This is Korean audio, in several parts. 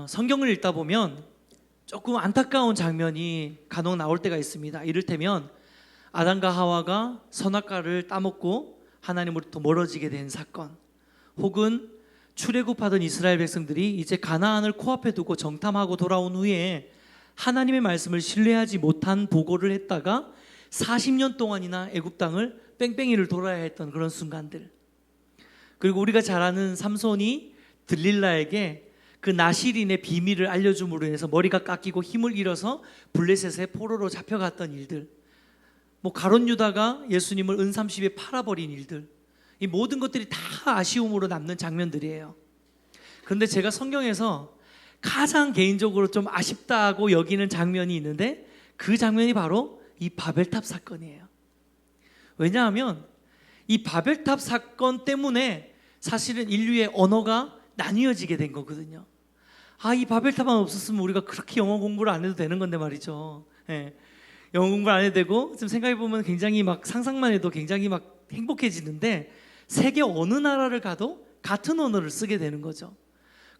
성경을 읽다 보면 조금 안타까운 장면이 간혹 나올 때가 있습니다. 이를테면 아담과 하와가 선악과를 따먹고 하나님으로부터 멀어지게 된 사건, 혹은 출애굽하던 이스라엘 백성들이 이제 가나안을 코앞에 두고 정탐하고 돌아온 후에 하나님의 말씀을 신뢰하지 못한 보고를 했다가 40년 동안이나 애굽 땅을 뺑뺑이를 돌아야 했던 그런 순간들, 그리고 우리가 잘 아는 삼손이 들릴라에게 그 나실인의 비밀을 알려줌으로 인해서 머리가 깎이고 힘을 잃어서 블레셋의 포로로 잡혀갔던 일들, 가롯 유다가 예수님을 은30에 팔아버린 일들, 이 모든 것들이 다 아쉬움으로 남는 장면들이에요. 그런데 제가 성경에서 가장 개인적으로 좀 아쉽다고 여기는 장면이 있는데, 그 장면이 바로 이 바벨탑 사건이에요. 왜냐하면 이 바벨탑 사건 때문에 사실은 인류의 언어가 나뉘어지게 된 거거든요. 이 바벨탑만 없었으면 우리가 그렇게 영어 공부를 안 해도 되는 건데 말이죠. 영어 공부를 안 해도 되고, 지금 생각해보면 굉장히 상상만 해도 굉장히 행복해지는데, 세계 어느 나라를 가도 같은 언어를 쓰게 되는 거죠.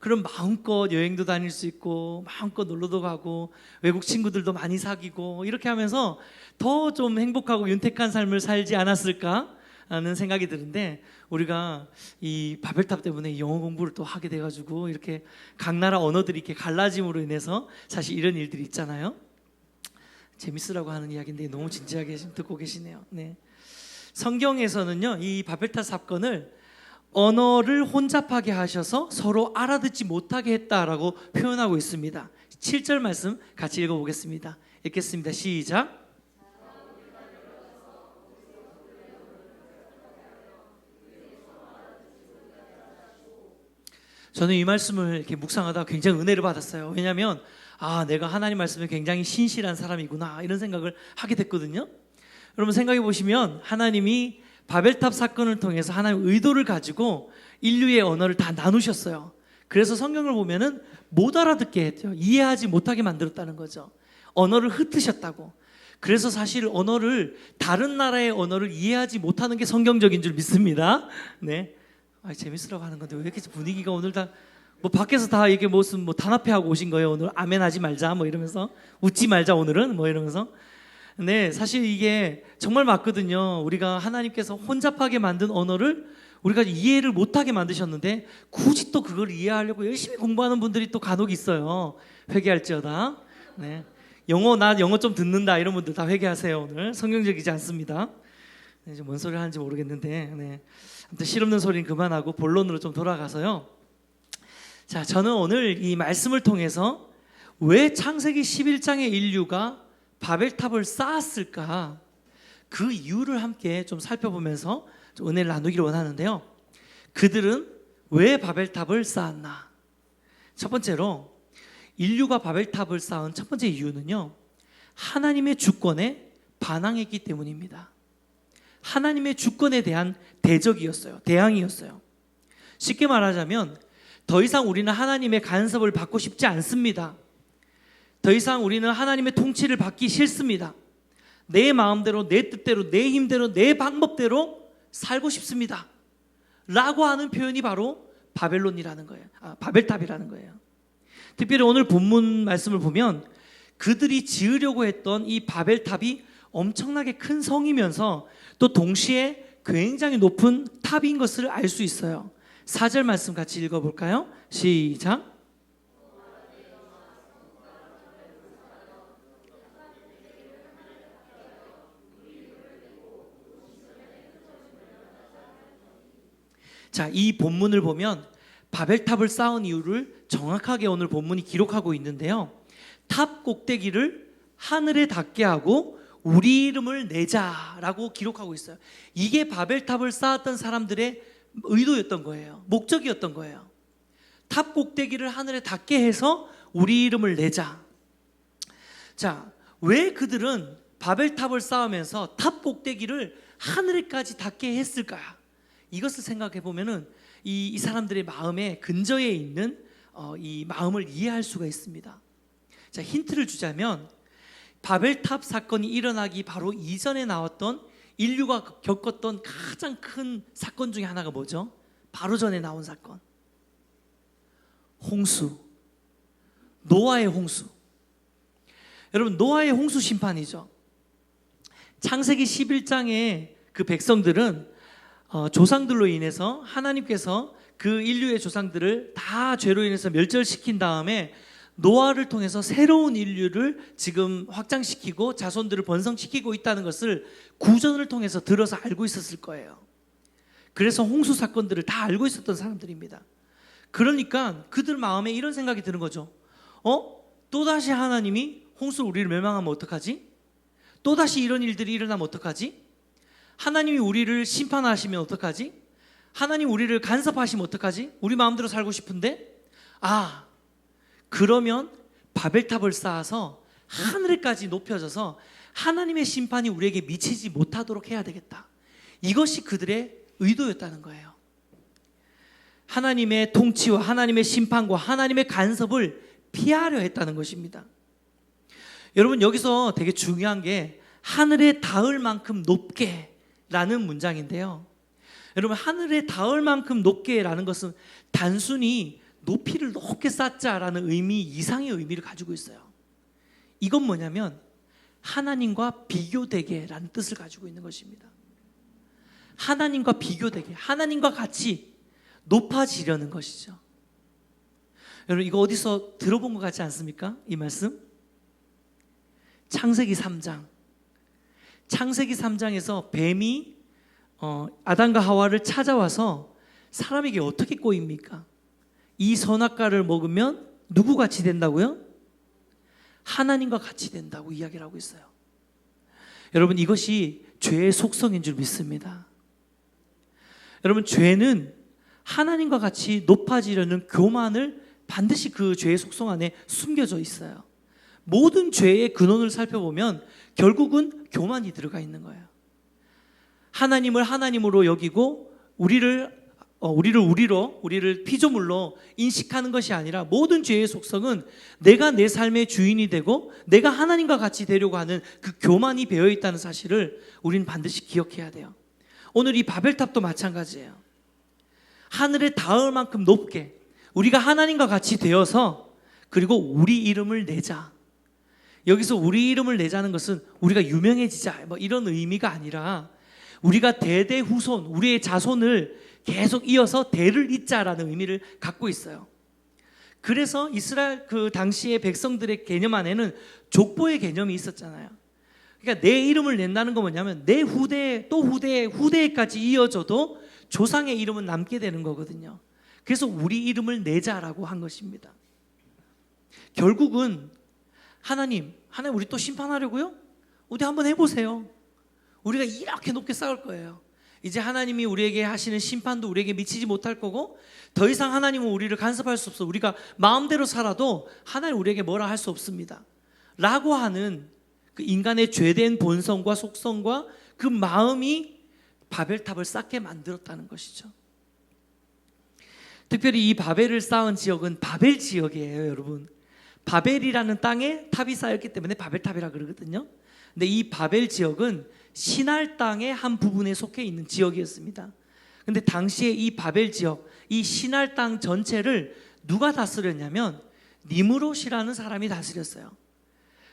그럼 마음껏 여행도 다닐 수 있고, 마음껏 놀러도 가고, 외국 친구들도 많이 사귀고, 이렇게 하면서 더 좀 행복하고 윤택한 삶을 살지 않았을까 하는 생각이 드는데, 우리가 이 바벨탑 때문에 영어 공부를 또 하게 돼가지고 이렇게 각 나라 언어들이 이렇게 갈라짐으로 인해서 사실 이런 일들이 있잖아요. 재밌으라고 하는 이야기인데 너무 진지하게 지금 듣고 계시네요. 네. 성경에서는요, 이 바벨탑 사건을 언어를 혼잡하게 하셔서 서로 알아듣지 못하게 했다라고 표현하고 있습니다. 7절 말씀 같이 읽어보겠습니다. 읽겠습니다. 시작. 저는 이 말씀을 이렇게 묵상하다 굉장히 은혜를 받았어요. 왜냐하면 내가 하나님 말씀에 굉장히 신실한 사람이구나, 이런 생각을 하게 됐거든요. 여러분 생각해 보시면, 하나님이 바벨탑 사건을 통해서 하나님의 의도를 가지고 인류의 언어를 다 나누셨어요. 그래서 성경을 보면은 못 알아듣게 했죠. 이해하지 못하게 만들었다는 거죠. 언어를 흩으셨다고. 그래서 사실 다른 나라의 언어를 이해하지 못하는 게 성경적인 줄 믿습니다. 네. 재밌으라고 하는 건데 왜 이렇게 분위기가 오늘 다 밖에서 다 이게 무슨 단합회하고 오신 거예요. 오늘 아멘 하지 말자 이러면서, 웃지 말자 오늘은 이러면서. 네, 사실 이게 정말 맞거든요. 우리가 하나님께서 혼잡하게 만든 언어를 우리가 이해를 못하게 만드셨는데, 굳이 또 그걸 이해하려고 열심히 공부하는 분들이 또 간혹 있어요. 회개할지어다. 네, 나 영어 좀 듣는다 이런 분들 다 회개하세요. 오늘 성경적이지 않습니다. 네, 뭔 소리를 하는지 모르겠는데, 네. 아무튼 실없는 소리는 그만하고 본론으로 좀 돌아가서요. 자, 저는 오늘 이 말씀을 통해서 왜 창세기 11장의 인류가 바벨탑을 쌓았을까, 그 이유를 함께 좀 살펴보면서 좀 은혜를 나누기를 원하는데요. 그들은 왜 바벨탑을 쌓았나? 첫 번째로, 인류가 바벨탑을 쌓은 첫 번째 이유는요, 하나님의 주권에 반항했기 때문입니다. 하나님의 주권에 대한 대항이었어요. 쉽게 말하자면, 더 이상 우리는 하나님의 간섭을 받고 싶지 않습니다. 더 이상 우리는 하나님의 통치를 받기 싫습니다. 내 마음대로, 내 뜻대로, 내 힘대로, 내 방법대로 살고 싶습니다 라고 하는 표현이 바로 바벨론이라는 거예요. 바벨탑이라는 거예요. 특별히 오늘 본문 말씀을 보면, 그들이 지으려고 했던 이 바벨탑이 엄청나게 큰 성이면서 또 동시에 굉장히 높은 탑인 것을 알 수 있어요. 4절 말씀 같이 읽어볼까요? 시작. 자, 이 본문을 보면 바벨탑을 쌓은 이유를 정확하게 오늘 본문이 기록하고 있는데요, 탑 꼭대기를 하늘에 닿게 하고 우리 이름을 내자라고 기록하고 있어요. 이게 바벨탑을 쌓았던 사람들의 의도였던 거예요. 목적이었던 거예요. 탑 꼭대기를 하늘에 닿게 해서 우리 이름을 내자. 자, 왜 그들은 바벨탑을 쌓으면서 탑 꼭대기를 하늘에까지 닿게 했을까? 이것을 생각해 보면은 이 사람들의 마음에 근저에 있는 이 마음을 이해할 수가 있습니다. 자, 힌트를 주자면, 바벨탑 사건이 일어나기 바로 이전에 나왔던 인류가 겪었던 가장 큰 사건 중에 하나가 뭐죠? 바로 전에 나온 사건, 홍수. 노아의 홍수. 여러분, 노아의 홍수 심판이죠. 창세기 11장의 그 백성들은 조상들로 인해서 하나님께서 그 인류의 조상들을 다 죄로 인해서 멸절시킨 다음에 노아를 통해서 새로운 인류를 지금 확장시키고 자손들을 번성시키고 있다는 것을 구전을 통해서 들어서 알고 있었을 거예요. 그래서 홍수 사건들을 다 알고 있었던 사람들입니다. 그러니까 그들 마음에 이런 생각이 드는 거죠. 또다시 하나님이 홍수로 우리를 멸망하면 어떡하지? 또다시 이런 일들이 일어나면 어떡하지? 하나님이 우리를 심판하시면 어떡하지? 하나님 우리를 간섭하시면 어떡하지? 우리 마음대로 살고 싶은데? 그러면 바벨탑을 쌓아서 하늘에까지 높여져서 하나님의 심판이 우리에게 미치지 못하도록 해야 되겠다. 이것이 그들의 의도였다는 거예요. 하나님의 통치와 하나님의 심판과 하나님의 간섭을 피하려 했다는 것입니다. 여러분, 여기서 되게 중요한 게 하늘에 닿을 만큼 높게 라는 문장인데요. 여러분, 하늘에 닿을 만큼 높게 라는 것은 단순히 높이를 높게 쌓자라는 의미 이상의 의미를 가지고 있어요. 이건 뭐냐면 하나님과 비교되게 라는 뜻을 가지고 있는 것입니다. 하나님과 비교되게, 하나님과 같이 높아지려는 것이죠. 여러분, 이거 어디서 들어본 것 같지 않습니까? 이 말씀? 창세기 3장. 창세기 3장에서 뱀이 아담과 하와를 찾아와서 사람에게 어떻게 꼬입니까? 이 선악과를 먹으면 누구 같이 된다고요? 하나님과 같이 된다고 이야기를 하고 있어요. 여러분, 이것이 죄의 속성인 줄 믿습니다. 여러분, 죄는 하나님과 같이 높아지려는 교만을 반드시 그 죄의 속성 안에 숨겨져 있어요. 모든 죄의 근원을 살펴보면 결국은 교만이 들어가 있는 거예요. 하나님을 하나님으로 여기고 우리를 피조물로 인식하는 것이 아니라 모든 죄의 속성은 내가 내 삶의 주인이 되고 내가 하나님과 같이 되려고 하는 그 교만이 배어 있다는 사실을 우리는 반드시 기억해야 돼요. 오늘 이 바벨탑도 마찬가지예요. 하늘에 닿을 만큼 높게 우리가 하나님과 같이 되어서 그리고 우리 이름을 내자. 여기서 우리 이름을 내자는 것은 우리가 유명해지자 이런 의미가 아니라 우리가 대대 후손, 우리의 자손을 계속 이어서 대를 잇자라는 의미를 갖고 있어요. 그래서 이스라엘 그 당시의 백성들의 개념 안에는 족보의 개념이 있었잖아요. 그러니까 내 이름을 낸다는 건 뭐냐면 내 후대 또 후대까지 이어져도 조상의 이름은 남게 되는 거거든요. 그래서 우리 이름을 내자라고 한 것입니다. 결국은 하나님 우리 또 심판하려고요? 어디 한번 해보세요. 우리가 이렇게 높게 쌓을 거예요. 이제 하나님이 우리에게 하시는 심판도 우리에게 미치지 못할 거고 더 이상 하나님은 우리를 간섭할 수 없어. 우리가 마음대로 살아도 하나님 우리에게 뭐라 할 수 없습니다 라고 하는 그 인간의 죄된 본성과 속성과 그 마음이 바벨탑을 쌓게 만들었다는 것이죠. 특별히 이 바벨을 쌓은 지역은 바벨 지역이에요. 여러분, 바벨이라는 땅에 탑이 쌓였기 때문에 바벨탑이라 그러거든요. 근데 이 바벨 지역은 시날 땅의 한 부분에 속해 있는 지역이었습니다. 근데 당시에 이 바벨 지역, 이 시날 땅 전체를 누가 다스렸냐면 니므롯이라는 사람이 다스렸어요.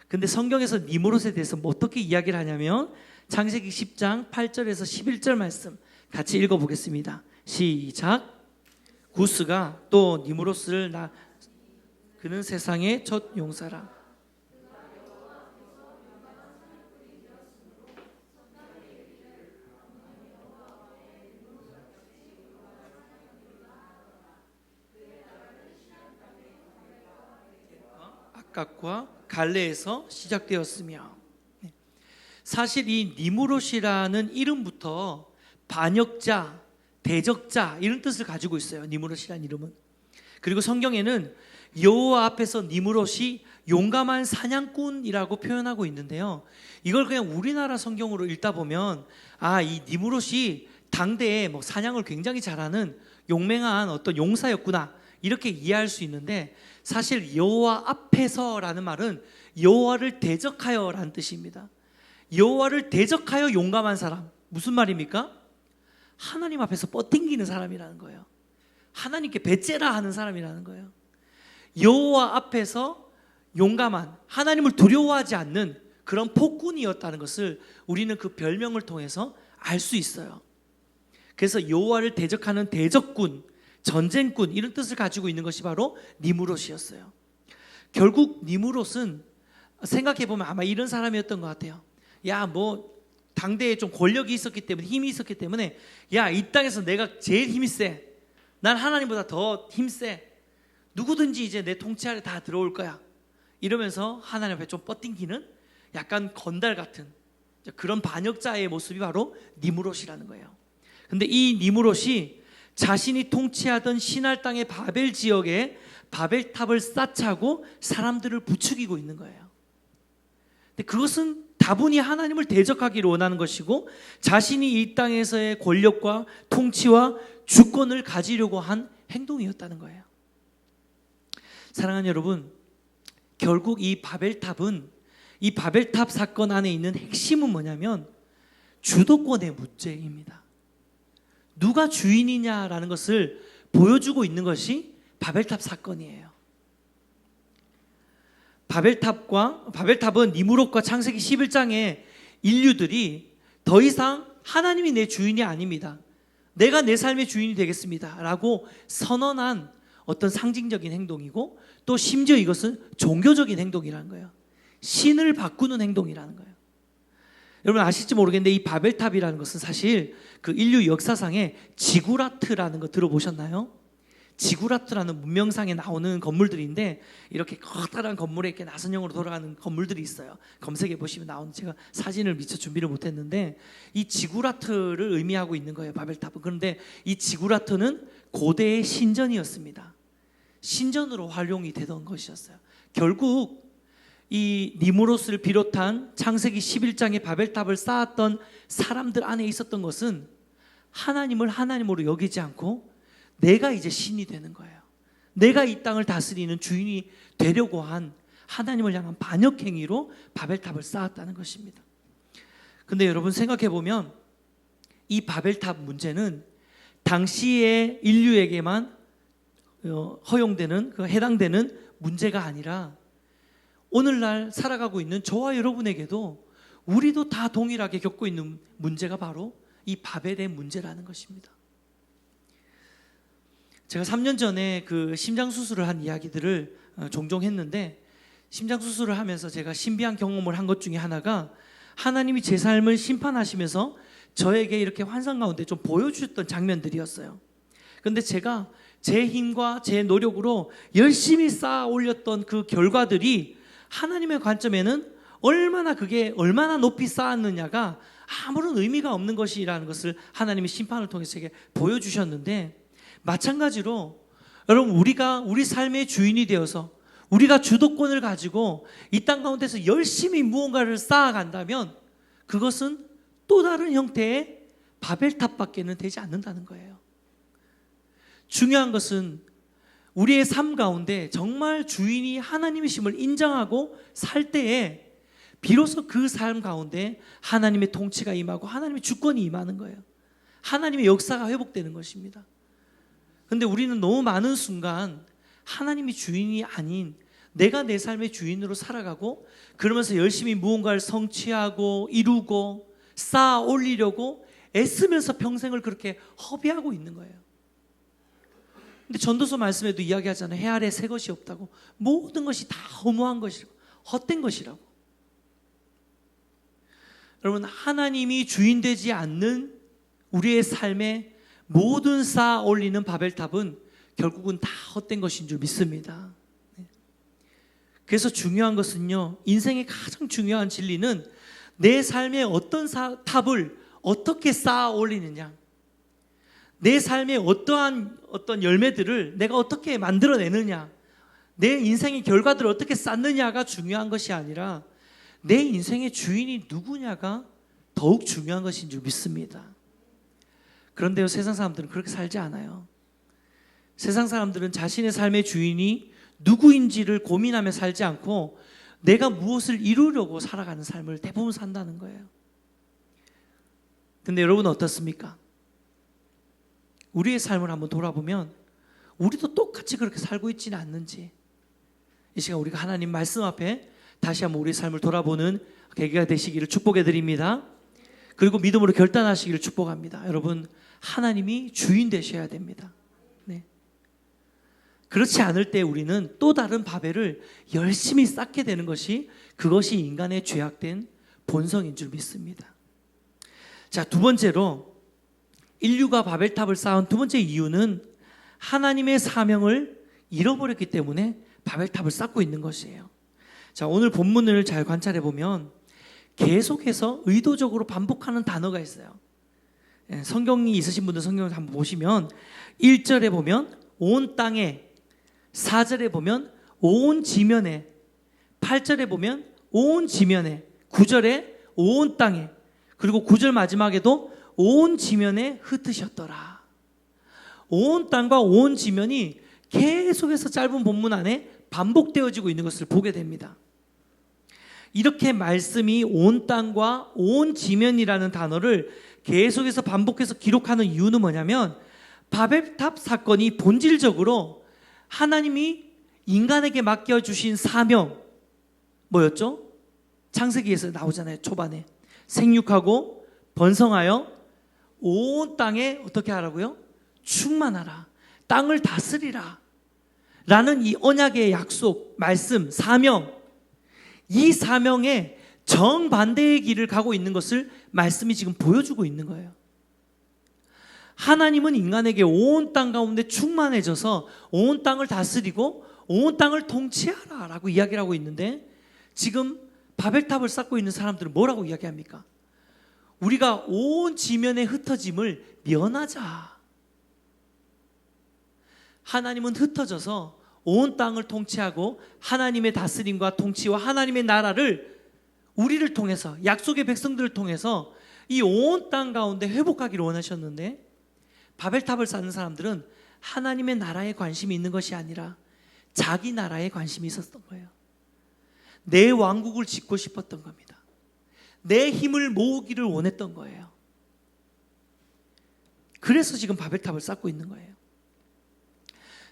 근데 성경에서 니므롯에 대해서 어떻게 이야기를 하냐면 창세기 10장 8절에서 11절 말씀 같이 읽어보겠습니다. 시작. 구스가 또 니므롯을 그는 세상의 첫 용사라. 악각과 갈레에서 시작되었으며, 사실 이 니므롯이라는 이름부터 반역자, 대적자 이런 뜻을 가지고 있어요. 니므롯이라는 이름은. 그리고 성경에는 여호와 앞에서 니므롯이 용감한 사냥꾼이라고 표현하고 있는데요, 이걸 그냥 우리나라 성경으로 읽다 보면 이 니므롯이 당대에 사냥을 굉장히 잘하는 용맹한 어떤 용사였구나 이렇게 이해할 수 있는데, 사실 여호와 앞에서라는 말은 여호와를 대적하여라는 뜻입니다. 여호와를 대적하여 용감한 사람, 무슨 말입니까? 하나님 앞에서 뻗팅기는 사람이라는 거예요. 하나님께 배째라 하는 사람이라는 거예요. 여호와 앞에서 용감한, 하나님을 두려워하지 않는 그런 폭군이었다는 것을 우리는 그 별명을 통해서 알 수 있어요. 그래서 여호와를 대적하는 대적군, 전쟁군 이런 뜻을 가지고 있는 것이 바로 니무롯이었어요. 결국 니무롯은 생각해보면 아마 이런 사람이었던 것 같아요. 야, 뭐 당대에 좀 권력이 있었기 때문에, 힘이 있었기 때문에, 야, 이 땅에서 내가 제일 힘이 세, 난 하나님보다 더 힘세, 누구든지 이제 내 통치 아래 다 들어올 거야, 이러면서 하나님 앞에 좀 뻗팅기는 약간 건달 같은 그런 반역자의 모습이 바로 니무롯이라는 거예요. 근데 이 니무롯이 자신이 통치하던 시날 땅의 바벨 지역에 바벨탑을 쌓자고 사람들을 부추기고 있는 거예요. 근데 그것은 다분히 하나님을 대적하기를 원하는 것이고, 자신이 이 땅에서의 권력과 통치와 주권을 가지려고 한 행동이었다는 거예요. 사랑하는 여러분, 결국 이 바벨탑은, 이 바벨탑 사건 안에 있는 핵심은 뭐냐면 주도권의 문제입니다. 누가 주인이냐라는 것을 보여주고 있는 것이 바벨탑 사건이에요. 바벨탑은 니무롯과 창세기 11장의 인류들이 더 이상 하나님이 내 주인이 아닙니다, 내가 내 삶의 주인이 되겠습니다 라고 선언한 어떤 상징적인 행동이고, 또 심지어 이것은 종교적인 행동이라는 거예요. 신을 바꾸는 행동이라는 거예요. 여러분 아실지 모르겠는데 이 바벨탑이라는 것은 사실 그 인류 역사상에 지구라트라는 거 들어보셨나요? 지구라트라는 문명상에 나오는 건물들인데, 이렇게 커다란 건물에 이렇게 나선형으로 돌아가는 건물들이 있어요. 검색해 보시면 나오는, 제가 사진을 미처 준비를 못했는데 이 지구라트를 의미하고 있는 거예요, 바벨탑은. 그런데 이 지구라트는 고대의 신전이었습니다. 신전으로 활용이 되던 것이었어요. 결국 이 니무롯을 비롯한 창세기 11장의 바벨탑을 쌓았던 사람들 안에 있었던 것은 하나님을 하나님으로 여기지 않고 내가 이제 신이 되는 거예요. 내가 이 땅을 다스리는 주인이 되려고 한 하나님을 향한 반역 행위로 바벨탑을 쌓았다는 것입니다. 근데 여러분 생각해 보면 이 바벨탑 문제는 당시의 인류에게만 허용되는, 해당되는 문제가 아니라 오늘날 살아가고 있는 저와 여러분에게도, 우리도 다 동일하게 겪고 있는 문제가 바로 이 바벨의 문제라는 것입니다. 제가 3년 전에 그 심장 수술을 한 이야기들을 종종 했는데, 심장 수술을 하면서 제가 신비한 경험을 한 것 중에 하나가, 하나님이 제 삶을 심판하시면서 저에게 이렇게 환상 가운데 좀 보여주셨던 장면들이었어요. 그런데 제가 제 힘과 제 노력으로 열심히 쌓아 올렸던 그 결과들이 하나님의 관점에는 그게 얼마나 높이 쌓았느냐가 아무런 의미가 없는 것이라는 것을 하나님의 심판을 통해서 제게 보여주셨는데, 마찬가지로 여러분, 우리 삶의 주인이 되어서 우리가 주도권을 가지고 이 땅 가운데서 열심히 무언가를 쌓아간다면 그것은 또 다른 형태의 바벨탑밖에는 되지 않는다는 거예요. 중요한 것은 우리의 삶 가운데 정말 주인이 하나님이심을 인정하고 살 때에 비로소 그 삶 가운데 하나님의 통치가 임하고 하나님의 주권이 임하는 거예요. 하나님의 역사가 회복되는 것입니다. 그런데 우리는 너무 많은 순간 하나님이 주인이 아닌 내가 내 삶의 주인으로 살아가고, 그러면서 열심히 무언가를 성취하고 이루고 쌓아 올리려고 애쓰면서 평생을 그렇게 허비하고 있는 거예요. 근데 전도서 말씀에도 이야기하잖아요. 해 아래 새 것이 없다고. 모든 것이 다 허무한 것이고 헛된 것이라고. 여러분, 하나님이 주인 되지 않는 우리의 삶에 모든 쌓아 올리는 바벨탑은 결국은 다 헛된 것인 줄 믿습니다. 그래서 중요한 것은요, 인생의 가장 중요한 진리는 내 삶의 어떤 탑을 어떻게 쌓아 올리느냐, 내 삶의 어떤 열매들을 내가 어떻게 만들어내느냐, 내 인생의 결과들을 어떻게 쌓느냐가 중요한 것이 아니라 내 인생의 주인이 누구냐가 더욱 중요한 것인 줄 믿습니다. 그런데요, 세상 사람들은 그렇게 살지 않아요. 세상 사람들은 자신의 삶의 주인이 누구인지를 고민하며 살지 않고 내가 무엇을 이루려고 살아가는 삶을 대부분 산다는 거예요. 근데 여러분 어떻습니까? 우리의 삶을 한번 돌아보면 우리도 똑같이 그렇게 살고 있지는 않는지, 이 시간 우리가 하나님 말씀 앞에 다시 한번 우리의 삶을 돌아보는 계기가 되시기를 축복해 드립니다. 그리고 믿음으로 결단하시기를 축복합니다. 여러분, 하나님이 주인 되셔야 됩니다. 네. 그렇지 않을 때 우리는 또 다른 바벨을 열심히 쌓게 되는 것이, 그것이 인간의 죄악된 본성인 줄 믿습니다. 자, 두 번째로 인류가 바벨탑을 쌓은 두 번째 이유는 하나님의 사명을 잃어버렸기 때문에 바벨탑을 쌓고 있는 것이에요. 자, 오늘 본문을 잘 관찰해 보면 계속해서 의도적으로 반복하는 단어가 있어요. 성경이 있으신 분들 성경을 한번 보시면 1절에 보면 온 땅에, 4절에 보면 온 지면에, 8절에 보면 온 지면에, 9절에 온 땅에, 그리고 9절 마지막에도 온 지면에 흩으셨더라. 온 땅과 온 지면이 계속해서 짧은 본문 안에 반복되어지고 있는 것을 보게 됩니다. 이렇게 말씀이 온 땅과 온 지면이라는 단어를 계속해서 반복해서 기록하는 이유는 뭐냐면, 바벨탑 사건이 본질적으로 하나님이 인간에게 맡겨주신 사명, 뭐였죠? 창세기에서 나오잖아요. 초반에 생육하고 번성하여 온 땅에 어떻게 하라고요? 충만하라, 땅을 다스리라 라는 이 언약의 약속, 말씀, 사명, 이 사명에 정반대의 길을 가고 있는 것을 말씀이 지금 보여주고 있는 거예요. 하나님은 인간에게 온 땅 가운데 충만해져서 온 땅을 다스리고 온 땅을 통치하라 라고 이야기를 하고 있는데, 지금 바벨탑을 쌓고 있는 사람들은 뭐라고 이야기합니까? 우리가 온 지면에 흩어짐을 면하자. 하나님은 흩어져서 온 땅을 통치하고 하나님의 다스림과 통치와 하나님의 나라를 우리를 통해서, 약속의 백성들을 통해서 이 온 땅 가운데 회복하기를 원하셨는데, 바벨탑을 쌓는 사람들은 하나님의 나라에 관심이 있는 것이 아니라 자기 나라에 관심이 있었던 거예요. 내 왕국을 짓고 싶었던 겁니다. 내 힘을 모으기를 원했던 거예요. 그래서 지금 바벨탑을 쌓고 있는 거예요.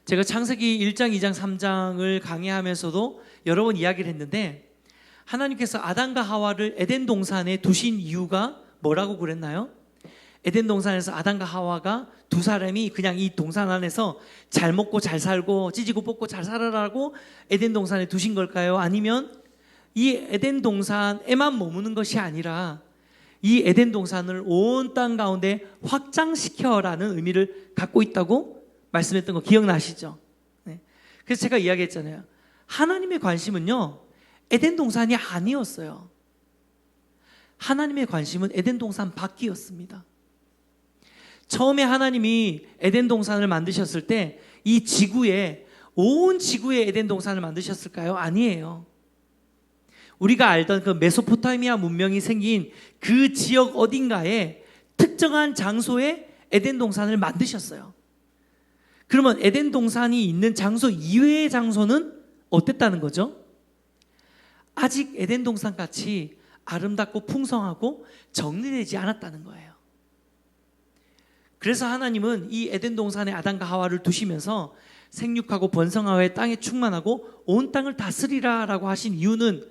제가 창세기 1장, 2장, 3장을 강의하면서도 여러 번 이야기를 했는데, 하나님께서 아담과 하와를 에덴 동산에 두신 이유가 뭐라고 그랬나요? 에덴 동산에서 아담과 하와가 두 사람이 그냥 이 동산 안에서 잘 먹고 잘 살고 찌지고 뽑고 잘 살아라고 에덴 동산에 두신 걸까요? 아니면 이 에덴 동산에만 머무는 것이 아니라 이 에덴 동산을 온 땅 가운데 확장시켜라는 의미를 갖고 있다고 말씀했던 거 기억나시죠? 네. 그래서 제가 이야기했잖아요. 하나님의 관심은요, 에덴 동산이 아니었어요. 하나님의 관심은 에덴 동산 밖이었습니다. 처음에 하나님이 에덴 동산을 만드셨을 때 이 지구에, 온 지구에 에덴 동산을 만드셨을까요? 아니에요. 우리가 알던 그 메소포타미아 문명이 생긴 그 지역 어딘가에 특정한 장소에 에덴 동산을 만드셨어요. 그러면 에덴 동산이 있는 장소 이외의 장소는 어땠다는 거죠? 아직 에덴 동산 같이 아름답고 풍성하고 정리되지 않았다는 거예요. 그래서 하나님은 이 에덴 동산에 아담과 하와를 두시면서 생육하고 번성하여 땅에 충만하고 온 땅을 다스리라 라고 하신 이유는,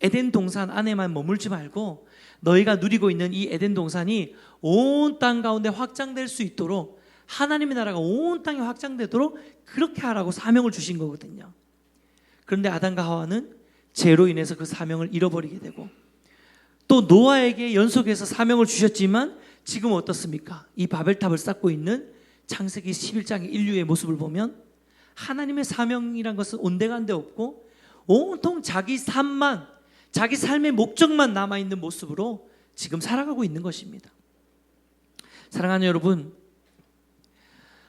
에덴 동산 안에만 머물지 말고 너희가 누리고 있는 이 에덴 동산이 온 땅 가운데 확장될 수 있도록, 하나님의 나라가 온 땅에 확장되도록 그렇게 하라고 사명을 주신 거거든요. 그런데 아담과 하와는 죄로 인해서 그 사명을 잃어버리게 되고, 또 노아에게 연속해서 사명을 주셨지만 지금 어떻습니까? 이 바벨탑을 쌓고 있는 창세기 11장의 인류의 모습을 보면 하나님의 사명이란 것은 온데간데 없고 온통 자기 삶만, 자기 삶의 목적만 남아있는 모습으로 지금 살아가고 있는 것입니다. 사랑하는 여러분,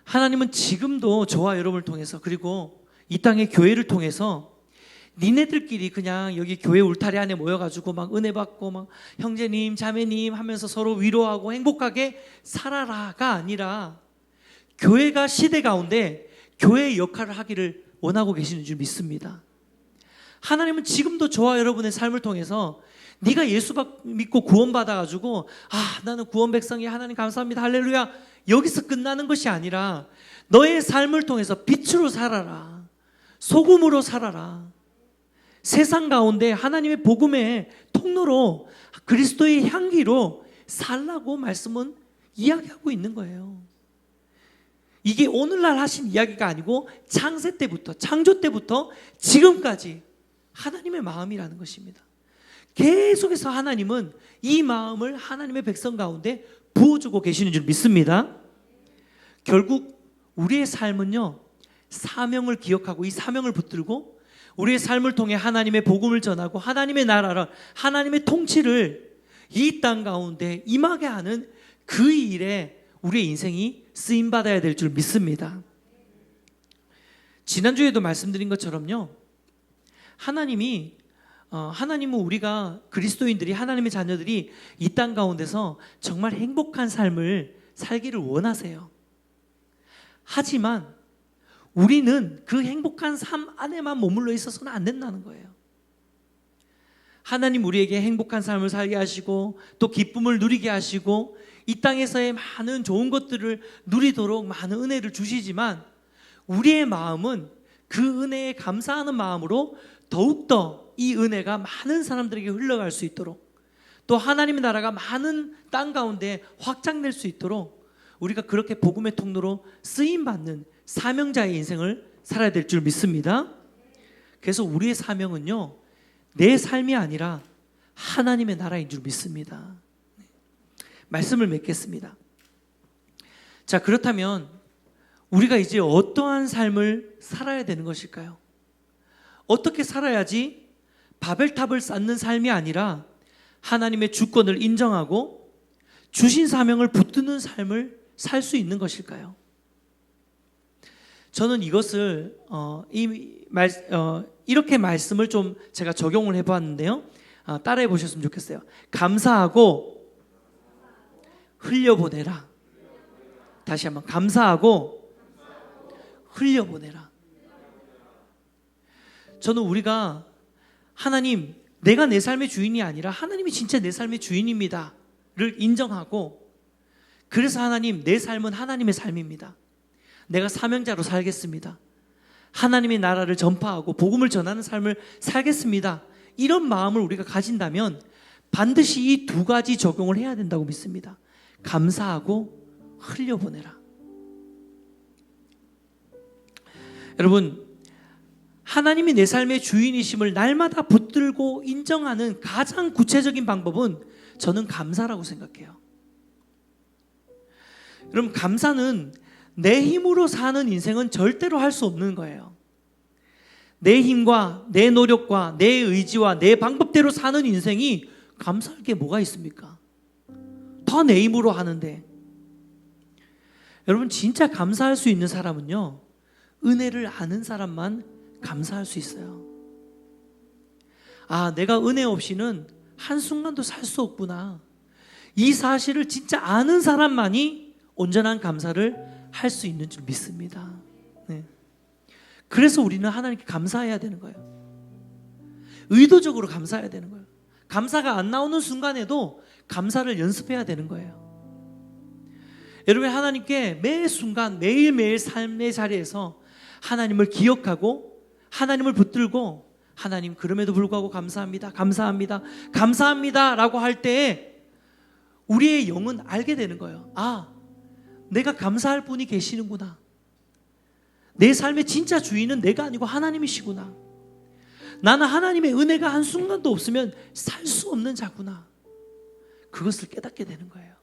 하나님은 지금도 저와 여러분을 통해서, 그리고 이 땅의 교회를 통해서 니네들끼리 그냥 여기 교회 울타리 안에 모여가지고 막 은혜 받고 막 형제님 자매님 하면서 서로 위로하고 행복하게 살아라가 아니라, 교회가 시대 가운데 교회의 역할을 하기를 원하고 계시는 줄 믿습니다. 하나님은 지금도 저와 여러분의 삶을 통해서 네가 예수 믿고 구원받아가지고 나는 구원 백성이 하나님 감사합니다 할렐루야 여기서 끝나는 것이 아니라, 너의 삶을 통해서 빛으로 살아라, 소금으로 살아라, 세상 가운데 하나님의 복음의 통로로 그리스도의 향기로 살라고 말씀은 이야기하고 있는 거예요. 이게 오늘날 하신 이야기가 아니고 창세 때부터, 창조 때부터 지금까지 하나님의 마음이라는 것입니다. 계속해서 하나님은 이 마음을 하나님의 백성 가운데 부어주고 계시는 줄 믿습니다. 결국 우리의 삶은요, 사명을 기억하고 이 사명을 붙들고 우리의 삶을 통해 하나님의 복음을 전하고 하나님의 나라를, 하나님의 통치를 이 땅 가운데 임하게 하는 그 일에 우리의 인생이 쓰임받아야 될 줄 믿습니다. 지난주에도 말씀드린 것처럼요, 하나님은 우리가 그리스도인들이, 하나님의 자녀들이 이 땅 가운데서 정말 행복한 삶을 살기를 원하세요. 하지만 우리는 그 행복한 삶 안에만 머물러 있어서는 안 된다는 거예요. 하나님 우리에게 행복한 삶을 살게 하시고 또 기쁨을 누리게 하시고 이 땅에서의 많은 좋은 것들을 누리도록 많은 은혜를 주시지만 우리의 마음은 그 은혜에 감사하는 마음으로 더욱더 이 은혜가 많은 사람들에게 흘러갈 수 있도록 또 하나님의 나라가 많은 땅 가운데 확장될 수 있도록 우리가 그렇게 복음의 통로로 쓰임받는 사명자의 인생을 살아야 될 줄 믿습니다. 그래서 우리의 사명은요, 내 삶이 아니라 하나님의 나라인 줄 믿습니다. 말씀을 맺겠습니다. 자, 그렇다면 우리가 이제 어떠한 삶을 살아야 되는 것일까요? 어떻게 살아야지 바벨탑을 쌓는 삶이 아니라 하나님의 주권을 인정하고 주신 사명을 붙드는 삶을 살 수 있는 것일까요? 저는 이것을 이렇게 말씀을 좀 제가 적용을 해봤는데요. 따라해 보셨으면 좋겠어요. 감사하고 흘려보내라. 다시 한번 감사하고 흘려보내라. 저는 우리가 하나님, 내가 내 삶의 주인이 아니라 하나님이 진짜 내 삶의 주인입니다 를 인정하고, 그래서 하나님, 내 삶은 하나님의 삶입니다. 내가 사명자로 살겠습니다. 하나님의 나라를 전파하고 복음을 전하는 삶을 살겠습니다. 이런 마음을 우리가 가진다면 반드시 이 두 가지 적용을 해야 된다고 믿습니다. 감사하고 흘려보내라. 여러분, 하나님이 내 삶의 주인이심을 날마다 붙들고 인정하는 가장 구체적인 방법은 저는 감사라고 생각해요. 여러분, 감사는 내 힘으로 사는 인생은 절대로 할 수 없는 거예요. 내 힘과 내 노력과 내 의지와 내 방법대로 사는 인생이 감사할 게 뭐가 있습니까? 다 내 힘으로 하는데. 여러분, 진짜 감사할 수 있는 사람은요, 은혜를 아는 사람만 감사할 수 있어요. 아, 내가 은혜 없이는 한순간도 살 수 없구나. 이 사실을 진짜 아는 사람만이 온전한 감사를 할 수 있는 줄 믿습니다. 네. 그래서 우리는 하나님께 감사해야 되는 거예요. 의도적으로 감사해야 되는 거예요. 감사가 안 나오는 순간에도 감사를 연습해야 되는 거예요. 여러분, 하나님께 매 순간 매일매일 삶의 자리에서 하나님을 기억하고 하나님을 붙들고, 하나님 그럼에도 불구하고 감사합니다, 감사합니다, 감사합니다 라고 할 때에 우리의 영은 알게 되는 거예요. 아, 내가 감사할 분이 계시는구나. 내 삶의 진짜 주인은 내가 아니고 하나님이시구나. 나는 하나님의 은혜가 한순간도 없으면 살 수 없는 자구나. 그것을 깨닫게 되는 거예요.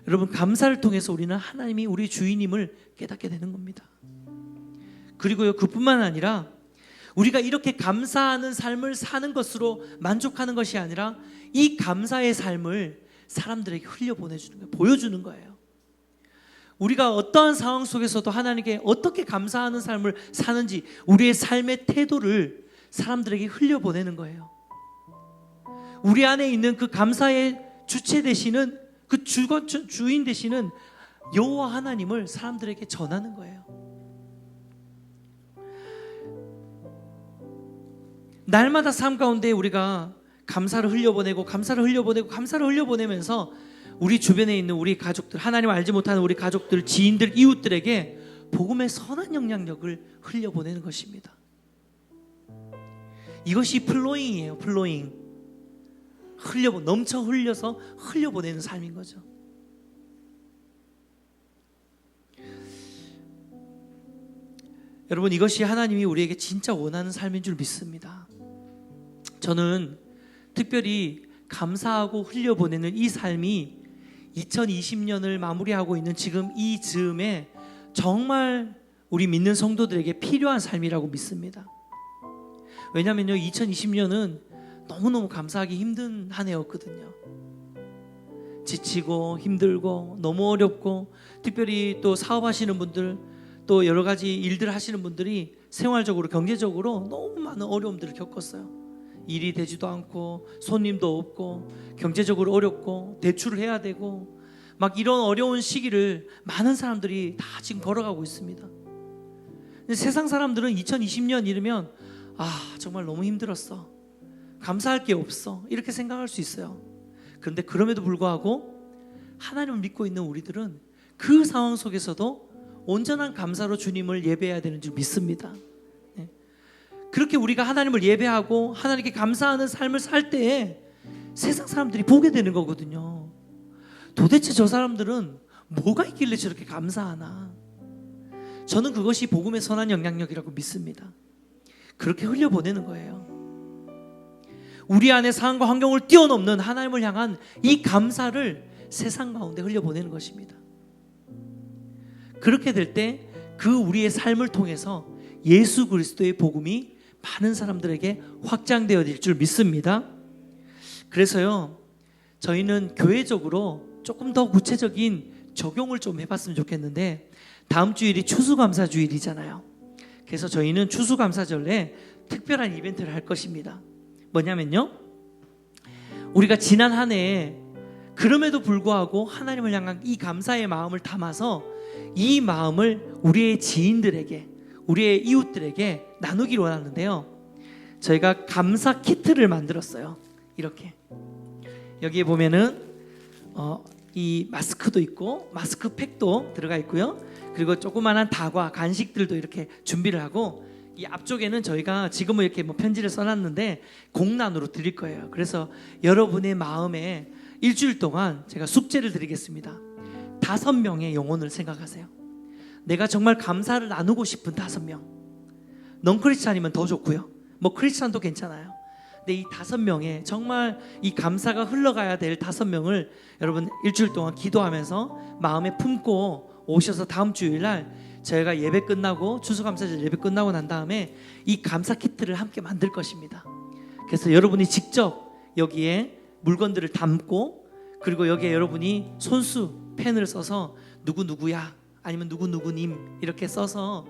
여러분, 감사를 통해서 우리는 하나님이 우리 주인임을 깨닫게 되는 겁니다. 그리고요, 그뿐만 아니라 우리가 이렇게 감사하는 삶을 사는 것으로 만족하는 것이 아니라 이 감사의 삶을 사람들에게 흘려보내주는 거예요. 보여주는 거예요. 우리가 어떠한 상황 속에서도 하나님께 어떻게 감사하는 삶을 사는지 우리의 삶의 태도를 사람들에게 흘려보내는 거예요. 우리 안에 있는 그 감사의 주체 되시는, 그 주인 되시는 여호와 하나님을 사람들에게 전하는 거예요. 날마다 삶 가운데 우리가 감사를 흘려보내고 감사를 흘려보내고 감사를 흘려보내면서 우리 주변에 있는 우리 가족들, 하나님 알지 못하는 우리 가족들, 지인들, 이웃들에게 복음의 선한 영향력을 흘려보내는 것입니다. 이것이 플로잉이에요. 플로잉. 넘쳐 흘려서 흘려보내는 삶인 거죠. 여러분, 이것이 하나님이 우리에게 진짜 원하는 삶인 줄 믿습니다. 저는 특별히 감사하고 흘려보내는 이 삶이 2020년을 마무리하고 있는 지금 이 즈음에 정말 우리 믿는 성도들에게 필요한 삶이라고 믿습니다. 왜냐하면요, 2020년은 너무너무 감사하기 힘든 한 해였거든요. 지치고 힘들고 너무 어렵고, 특별히 또 사업하시는 분들, 또 여러 가지 일들 하시는 분들이 생활적으로 경제적으로 너무 많은 어려움들을 겪었어요. 일이 되지도 않고 손님도 없고 경제적으로 어렵고 대출을 해야 되고, 막 이런 어려운 시기를 많은 사람들이 다 지금 걸어가고 있습니다. 근데 세상 사람들은 2020년 이르면 정말 너무 힘들었어, 감사할 게 없어, 이렇게 생각할 수 있어요. 그런데 그럼에도 불구하고 하나님을 믿고 있는 우리들은 그 상황 속에서도 온전한 감사로 주님을 예배해야 되는 줄 믿습니다. 그렇게 우리가 하나님을 예배하고 하나님께 감사하는 삶을 살 때에 세상 사람들이 보게 되는 거거든요. 도대체 저 사람들은 뭐가 있길래 저렇게 감사하나? 저는 그것이 복음의 선한 영향력이라고 믿습니다. 그렇게 흘려보내는 거예요. 우리 안에 상황과 환경을 뛰어넘는 하나님을 향한 이 감사를 세상 가운데 흘려보내는 것입니다. 그렇게 될 때 그 우리의 삶을 통해서 예수 그리스도의 복음이 많은 사람들에게 확장되어질 줄 믿습니다. 그래서요, 저희는 교회적으로 조금 더 구체적인 적용을 좀 해봤으면 좋겠는데, 다음 주일이 추수감사주일이잖아요. 그래서 저희는 추수감사절에 특별한 이벤트를 할 것입니다. 뭐냐면요, 우리가 지난 한 해에 그럼에도 불구하고 하나님을 향한 이 감사의 마음을 담아서 이 마음을 우리의 지인들에게, 우리의 이웃들에게 나누기로 원하는데요, 저희가 감사 키트를 만들었어요. 이렇게 여기에 보면은 이 마스크도 있고 마스크팩도 들어가 있고요, 그리고 조그만한 다과, 간식들도 이렇게 준비를 하고, 이 앞쪽에는 저희가 지금은 이렇게 편지를 써놨는데 공란으로 드릴 거예요. 그래서 여러분의 마음에 일주일 동안 제가 숙제를 드리겠습니다. 5명의 영혼을 생각하세요. 내가 정말 감사를 나누고 싶은 5명. 넌 크리스찬이면 더 좋고요, 뭐 크리스찬도 괜찮아요. 근데 이 5명의 정말 이 감사가 흘러가야 될 5명을 여러분 일주일 동안 기도하면서 마음에 품고 오셔서 다음 주일날 저희가 예배 끝나고, 추수감사절 예배 끝나고 난 다음에 이 감사 키트를 함께 만들 것입니다. 그래서 여러분이 직접 여기에 물건들을 담고, 그리고 여기에 여러분이 손수 펜을 써서 누구누구야 아니면 누구누구님 이렇게 써서,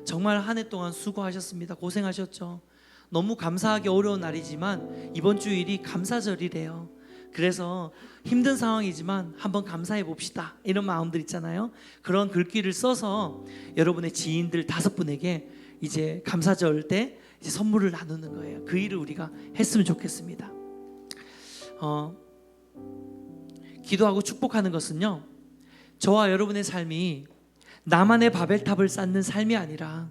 정말 한 해 동안 수고하셨습니다, 고생하셨죠, 너무 감사하기 어려운 날이지만 이번 주일이 감사절이래요. 그래서 힘든 상황이지만 한번 감사해 봅시다, 이런 마음들 있잖아요. 그런 글귀를 써서 여러분의 지인들 5분에게 이제 감사절 때 이제 선물을 나누는 거예요. 그 일을 우리가 했으면 좋겠습니다. 기도하고 축복하는 것은요, 저와 여러분의 삶이 나만의 바벨탑을 쌓는 삶이 아니라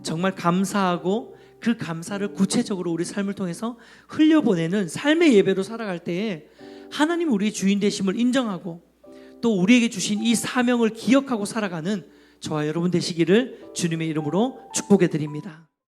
정말 감사하고 그 감사를 구체적으로 우리 삶을 통해서 흘려보내는 삶의 예배로 살아갈 때에 하나님 우리의 주인 되심을 인정하고, 또 우리에게 주신 이 사명을 기억하고 살아가는 저와 여러분 되시기를 주님의 이름으로 축복해 드립니다.